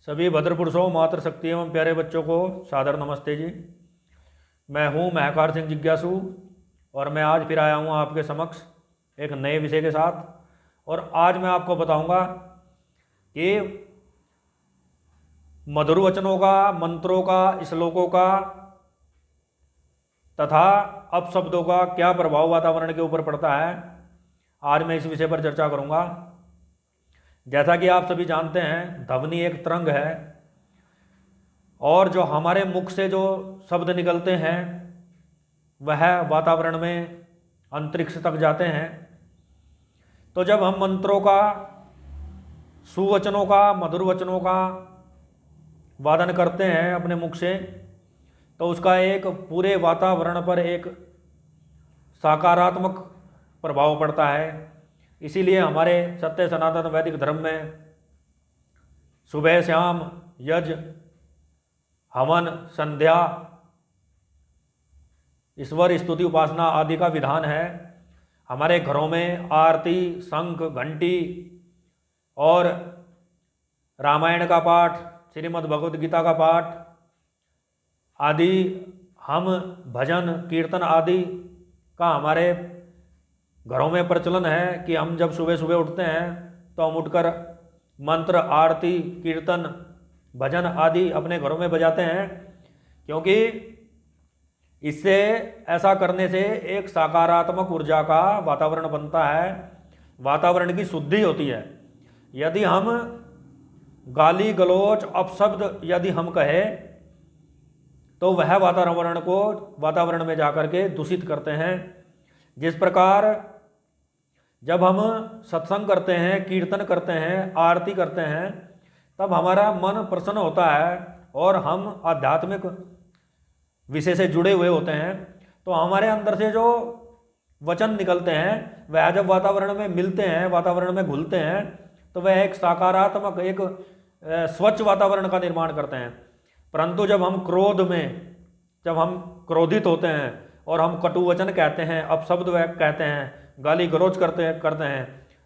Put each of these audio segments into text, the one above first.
सभी भद्र पुरुषों, मातृशक्ति एवं प्यारे बच्चों को सादर नमस्ते जी। मैं हूं महकार सिंह जिज्ञासु और मैं आज फिर आया हूं आपके समक्ष एक नए विषय के साथ। और आज मैं आपको बताऊंगा कि मधुर वचनों का, मंत्रों का, श्लोकों का तथा अपशब्दों का क्या प्रभाव वातावरण के ऊपर पड़ता है। आज मैं इस विषय पर चर्चा करूंगा। जैसा कि आप सभी जानते हैं, ध्वनि एक तरंग है और जो हमारे मुख से जो शब्द निकलते हैं वह वातावरण में, अंतरिक्ष तक जाते हैं। तो जब हम मंत्रों का, सुवचनों का, मधुर वचनों का वादन करते हैं अपने मुख से, तो उसका एक पूरे वातावरण पर एक सकारात्मक प्रभाव पड़ता है। इसीलिए हमारे सत्य सनातन वैदिक धर्म में सुबह शाम यज्ञ, हवन, संध्या, ईश्वर स्तुति, उपासना आदि का विधान है। हमारे घरों में आरती, शंख, घंटी और रामायण का पाठ, श्रीमद् भगवद गीता का पाठ आदि, हम भजन कीर्तन आदि का हमारे घरों में प्रचलन है कि हम जब सुबह सुबह उठते हैं तो हम उठकर मंत्र, आरती, कीर्तन, भजन आदि अपने घरों में बजाते हैं। क्योंकि इससे, ऐसा करने से एक सकारात्मक ऊर्जा का वातावरण बनता है, वातावरण की शुद्धि होती है। यदि हम गाली गलौज, अपशब्द यदि हम कहें तो वह वातावरण में जाकर के दूषित करते हैं। जिस प्रकार जब हम सत्संग करते हैं, कीर्तन करते हैं, आरती करते हैं, तब हमारा मन प्रसन्न होता है और हम आध्यात्मिक विषय से जुड़े हुए होते हैं। तो हमारे अंदर से जो वचन निकलते हैं वह जब वातावरण में मिलते हैं, वातावरण में घुलते हैं, तो वह एक सकारात्मक, एक स्वच्छ वातावरण का निर्माण करते हैं। परंतु जब हम जब हम क्रोधित होते हैं और हम कटु वचन कहते हैं, अपशब्द कहते हैं, गाली गलौज करते हैं,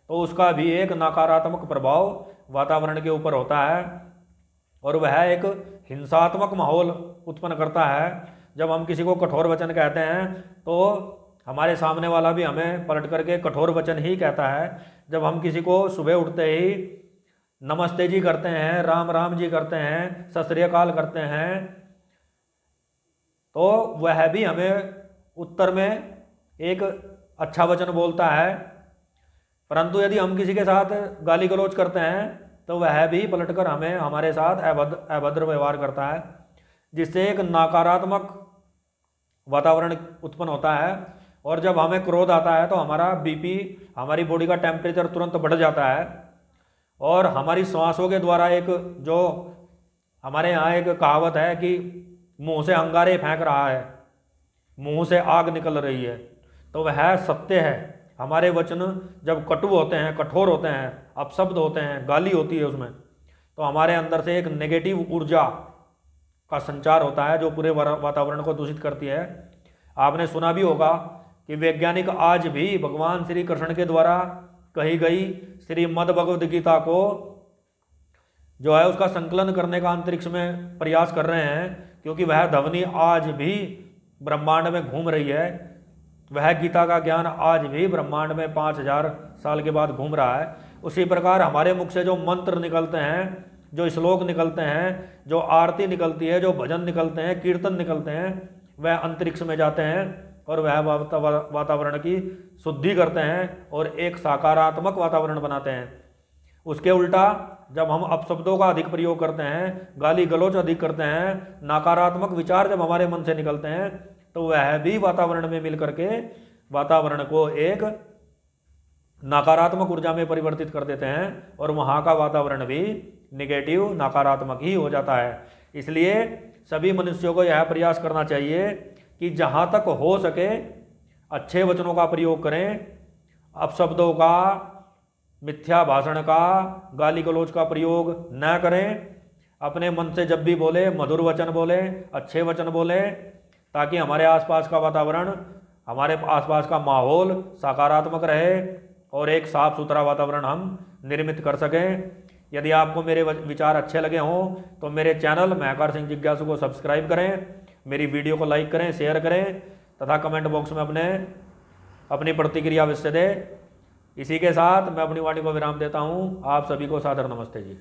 तो उसका भी एक नकारात्मक प्रभाव वातावरण के ऊपर होता है और वह एक हिंसात्मक माहौल उत्पन्न करता है। जब हम किसी को कठोर वचन कहते हैं तो हमारे सामने वाला भी हमें पलट करके कठोर वचन ही कहता है। जब हम किसी को सुबह उठते ही नमस्ते जी करते हैं, राम राम जी करते हैं, सत श्री अकाल करते हैं, तो वह भी हमें उत्तर में एक अच्छा वचन बोलता है। परंतु यदि हम किसी के साथ गाली गलौज करते हैं तो वह भी पलटकर हमें, हमारे साथ अभद्र व्यवहार करता है, जिससे एक नकारात्मक वातावरण उत्पन्न होता है। और जब हमें क्रोध आता है तो हमारा बीपी, हमारी बॉडी का टेम्परेचर तुरंत बढ़ जाता है और हमारी श्वासों के द्वारा, एक जो हमारे यहाँ एक कहावत है कि मुंह से अंगारे फेंक रहा है, मुंह से आग निकल रही है, तो वह सत्य है। हमारे वचन जब कटु होते हैं, कठोर होते हैं, अपशब्द होते हैं, गाली होती है उसमें, तो हमारे अंदर से एक नेगेटिव ऊर्जा का संचार होता है जो पूरे वातावरण को दूषित करती है। आपने सुना भी होगा कि वैज्ञानिक आज भी भगवान श्री कृष्ण के द्वारा कही गई श्रीमद् भगवद गीता को जो है उसका संकलन करने का अंतरिक्ष में प्रयास कर रहे हैं, क्योंकि वह ध्वनि आज भी ब्रह्मांड में घूम रही है। वह गीता का ज्ञान आज भी ब्रह्मांड में 5000 साल के बाद घूम रहा है। उसी प्रकार हमारे मुख से जो मंत्र निकलते हैं, जो श्लोक निकलते हैं, जो आरती निकलती है, जो भजन निकलते हैं, कीर्तन निकलते हैं, वह अंतरिक्ष में जाते हैं और वह वातावरण की शुद्धि करते हैं और एक सकारात्मक वातावरण बनाते हैं। उसके उल्टा जब हम अपशब्दों का अधिक प्रयोग करते हैं, गाली गलौज अधिक करते हैं, नकारात्मक विचार जब हमारे मन से निकलते हैं, तो वह भी वातावरण में मिल करके वातावरण को एक नकारात्मक ऊर्जा में परिवर्तित कर देते हैं और वहाँ का वातावरण भी निगेटिव, नकारात्मक ही हो जाता है। इसलिए सभी मनुष्यों को यह प्रयास करना चाहिए कि जहाँ तक हो सके अच्छे वचनों का प्रयोग करें, अपशब्दों का, मिथ्या भाषण का, गाली गलौज का प्रयोग न करें। अपने मन से जब भी बोले मधुर वचन बोले, अच्छे वचन बोले, ताकि हमारे आसपास का वातावरण, हमारे आसपास का माहौल सकारात्मक रहे और एक साफ सुथरा वातावरण हम निर्मित कर सकें। यदि आपको मेरे विचार अच्छे लगे हों तो मेरे चैनल महकार सिंह जिज्ञासु को सब्सक्राइब करें, मेरी वीडियो को लाइक करें, शेयर करें तथा कमेंट बॉक्स में अपनी प्रतिक्रिया अवश्य दें। इसी के साथ मैं अपनी वाणी को विराम देता हूँ। आप सभी को सादर नमस्ते जी।